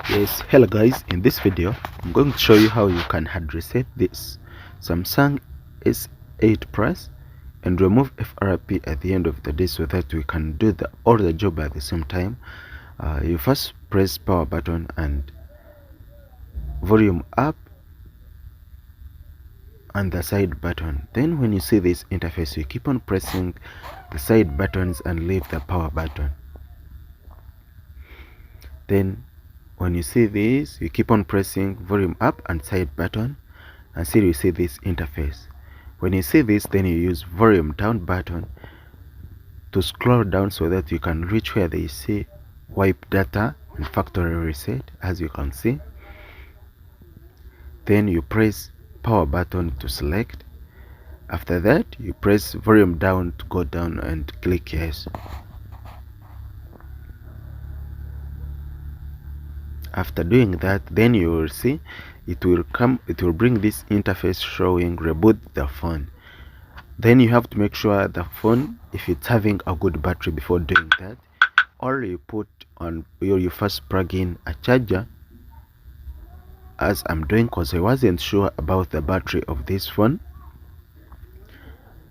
Yes, hello guys, in this video I'm going to show you how you can hard reset this Samsung S8 Plus and remove FRP at the end of the day so that we can do all the job at the same time. You first press power button and volume up and the side button. Then when you see this interface, you keep on pressing the side buttons and leave the power button. Then when you see this, you keep on pressing volume up and side button until you see this interface. When you see this, then you use volume down button to scroll down so that you can reach where they say wipe data and factory reset, as you can see. Then you press power button to select. After that, you press volume down to go down and click yes. After doing that, then you will see it will bring this interface showing reboot the phone. Then you have to make sure the phone, if it's having a good battery before doing that, or you put on, you first plug in a charger, as I'm doing because I wasn't sure about the battery of this phone.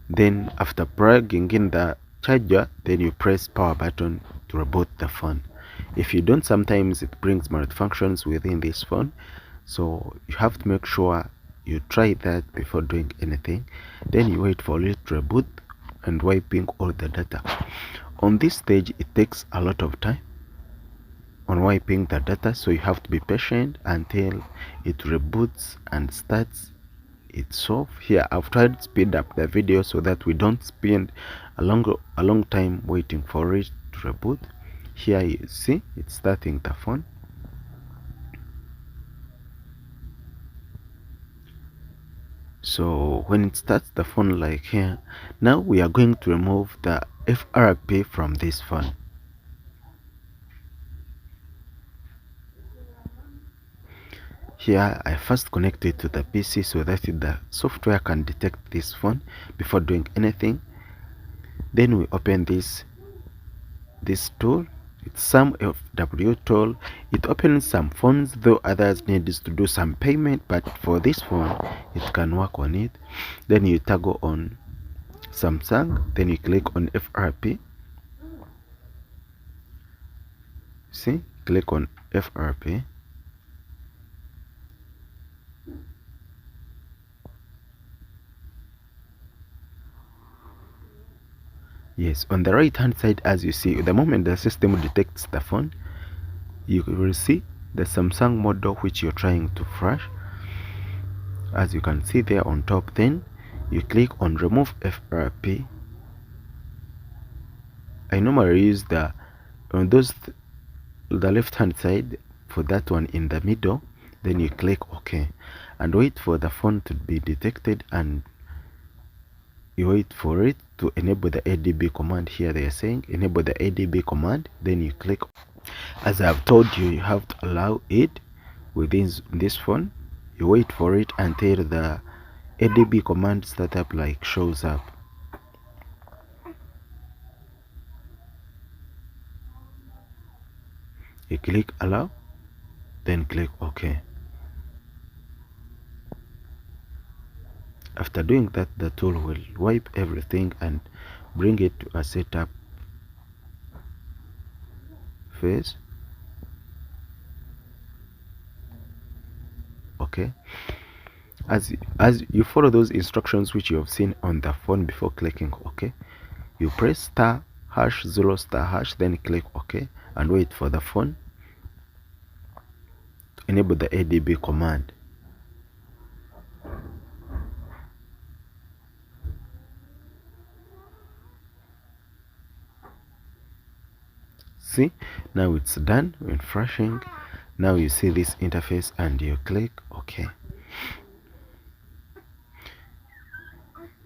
Then after plugging in the charger, then you press power button to reboot the phone. If you don't, sometimes it brings malfunctions within this phone, so you have to make sure you try that before doing anything. Then you wait for it to reboot and wiping all the data. On this stage, it takes a lot of time on wiping the data, so you have to be patient until it reboots and starts itself. Here I've tried to speed up the video so that we don't spend a long time waiting for it to reboot. Here you see it's starting the phone. So when it starts the phone like here, now we are going to remove the FRP from this phone. Here I first connect it to the PC so that the software can detect this phone before doing anything. Then we open this tool. It's some FW tool. It opens some phones, though others need to do some payment, but for this phone it can work on it. Then you toggle on Samsung, then you click on FRP. See, click on FRP. Yes, on the right hand side, as you see, the moment the system detects the phone, you will see the Samsung model which you're trying to flash, as you can see there on top. Then you click on remove FRP. I normally use the left hand side for that one in the middle. Then you click OK and wait for the phone to be detected, and you wait for it to enable the ADB command. Here they are saying enable the ADB command. Then you click. As I've told you, you have to allow it within this phone. You wait for it until the ADB command startup like shows up. You click allow, then click OK. After doing that, the tool will wipe everything and bring it to a setup phase. Okay, as you follow those instructions which you have seen on the phone before clicking OK, you press *#0*#, then click OK and wait for the phone to enable the ADB command. See, now it's done when flashing. Now you see this interface and you click OK.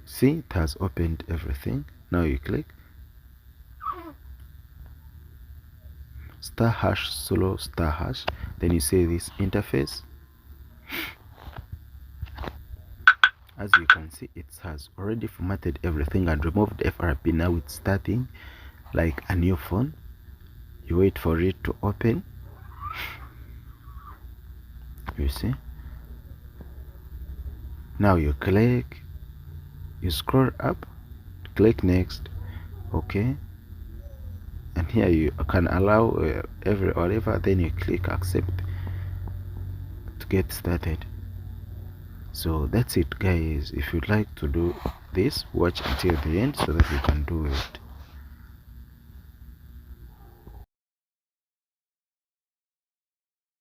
See, it has opened everything. Now you click *#solo*#, then you see this interface. As you can see, it has already formatted everything and removed FRP. Now it's starting like a new phone. You wait for it to open. You see, now you click, you scroll up, click next. Okay, and here you can allow every whatever, then you click accept to get started. So that's it guys. If you'd like to do this, watch until the end so that you can do it.